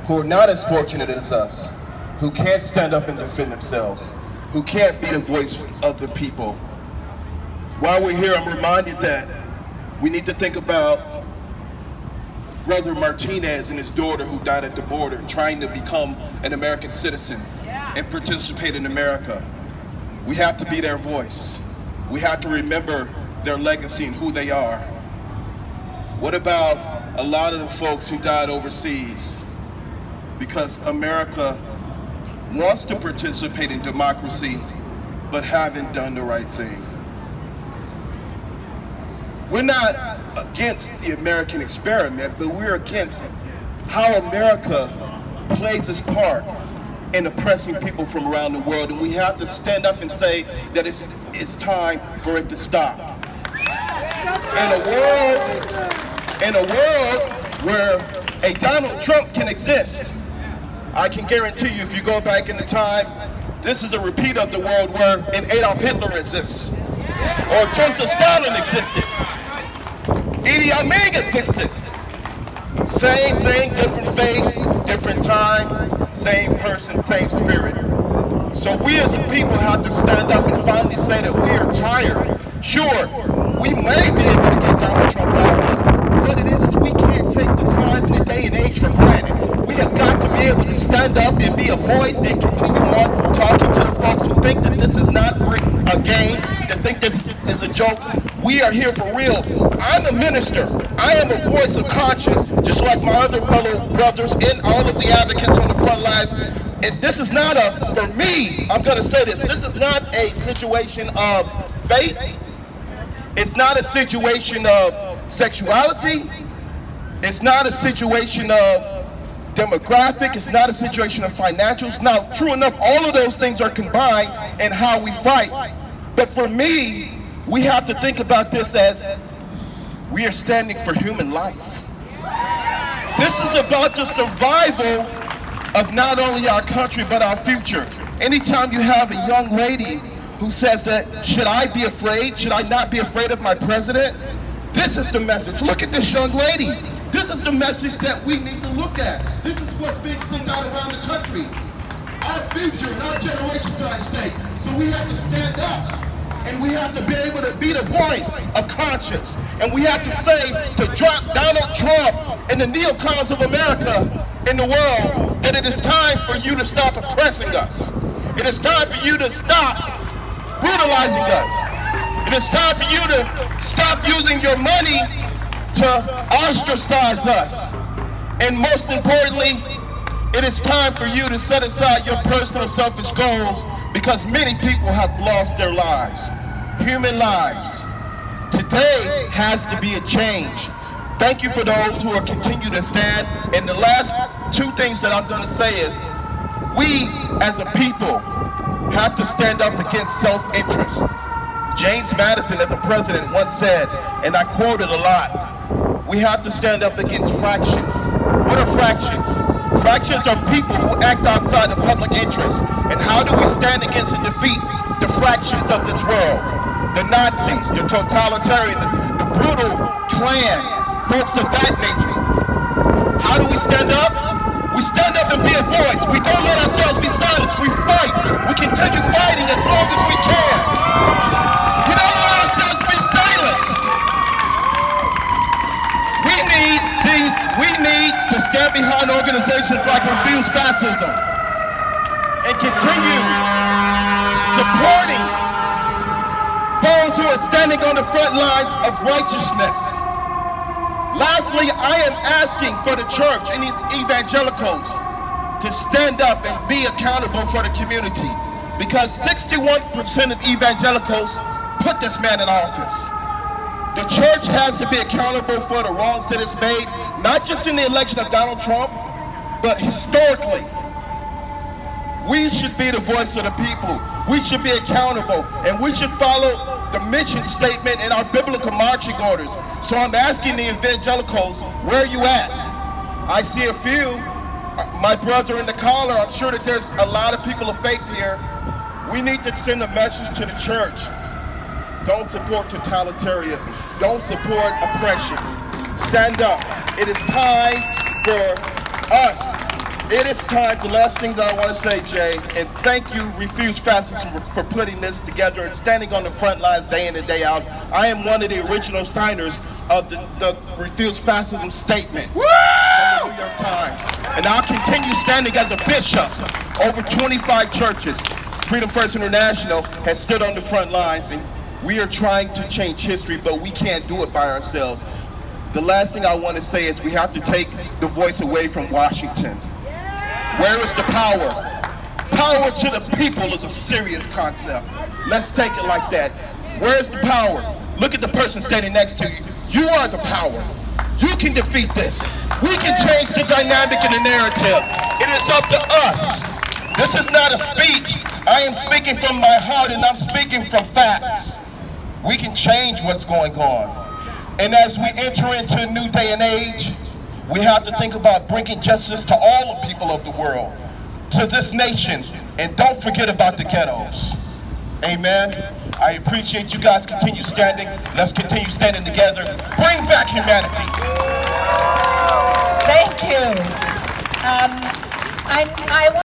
who are not as fortunate as us, who can't stand up and defend themselves, who can't be the voice of the people. While we're here, I'm reminded that we need to think about Brother Martinez and his daughter who died at the border trying to become an American citizen and participate in America. We have to be their voice. We have to remember their legacy and who they are. What about a lot of the folks who died overseas because America wants to participate in democracy but haven't done the right thing? We're not against the American experiment, but we're against how America plays its part in oppressing people from around the world, and we have to stand up and say that it's time for it to stop. In a world where a Donald Trump can exist, I can guarantee you if you go back in the time, this is a repeat of the world where an Adolf Hitler exists, or Joseph Stalin existed, Idi Amin existed. Same thing, different face, different time, same person, same spirit. So we as a people have to stand up and finally say that we are tired. Sure, we may be able to get Donald Trump out, but what it is we can't take the time in the day and age for granted. We have got to be able to stand up and be a voice and continue on talking to the folks who think that this is not a game, that think this is a joke. We are here for real. I'm a minister. I am a voice of conscience, just like my other fellow brothers and all of the advocates on the front lines. And this is not for me, I'm gonna say this is not a situation of faith. It's not a situation of sexuality. It's not a situation of demographic. It's not a situation of financials. Now, true enough, all of those things are combined in how we fight. But for me, we have to think about this as we are standing for human life. This is about the survival of not only our country, but our future. Anytime you have a young lady who says that, should I be afraid? Should I not be afraid of my president? This is the message. Look at this young lady. This is the message that we need to look at. This is what's being sent out around the country. Our future and our generations are at stake. So we have to stand up. And we have to be able to be the voice of conscience. And we have to say to drop Donald Trump and the neocons of America in the world that it is time for you to stop oppressing us. It is time for you to stop brutalizing us. It is time for you to stop using your money to ostracize us. And most importantly, it is time for you to set aside your personal selfish goals, because many people have lost their lives, human lives. Today has to be a change. Thank you for those who are continue to stand. And the last two things that I'm going to say is, we as a people have to stand up against self-interest. James Madison, as a president, once said, and I quote it a lot, we have to stand up against fractions. What are fractions? Fractions are people who act outside of public interest. And how do we stand against and defeat the fractions of this world? The Nazis, the totalitarians, the brutal Klan, folks of that nature. How do we stand up? We stand up and be a voice. We don't let ourselves be silenced. We fight. We continue fighting as long as we can. We don't let ourselves be silenced. We need to stand behind organizations like Refuse Fascism and continue supporting those who are standing on the front lines of righteousness. Lastly, I am asking for the church and evangelicals to stand up and be accountable for the community, because 61% of evangelicals put this man in office. The church has to be accountable for the wrongs that it's made, not just in the election of Donald Trump, but historically. We should be the voice of the people. We should be accountable, and we should follow the mission statement and our biblical marching orders. So I'm asking the evangelicals, where are you at? I see a few. My brother in the collar, I'm sure that there's a lot of people of faith here. We need to send a message to the church. Don't support totalitarianism. Don't support oppression. Stand up. It is time for us It is time. The last thing that I want to say, Jay, and thank you, Refuse Fascism, for putting this together and standing on the front lines day in and day out. I am one of the original signers of the Refuse Fascism statement from the New York Times. And I'll continue standing as a bishop. Over 25 churches, Freedom First International has stood on the front lines, and we are trying to change history, but we can't do it by ourselves. The last thing I want to say is we have to take the voice away from Washington. Where is the power? Power to the people is a serious concept. Let's take it like that. Where is the power? Look at the person standing next to you. You are the power. You can defeat this. We can change the dynamic and the narrative. It is up to us. This is not a speech. I am speaking from my heart, and I'm speaking from facts. We can change what's going on. And as we enter into a new day and age, we have to think about bringing justice to all the people of the world, to this nation, and don't forget about the ghettos. Amen. I appreciate you guys continue standing. Let's continue standing together. Bring back humanity. Thank you. I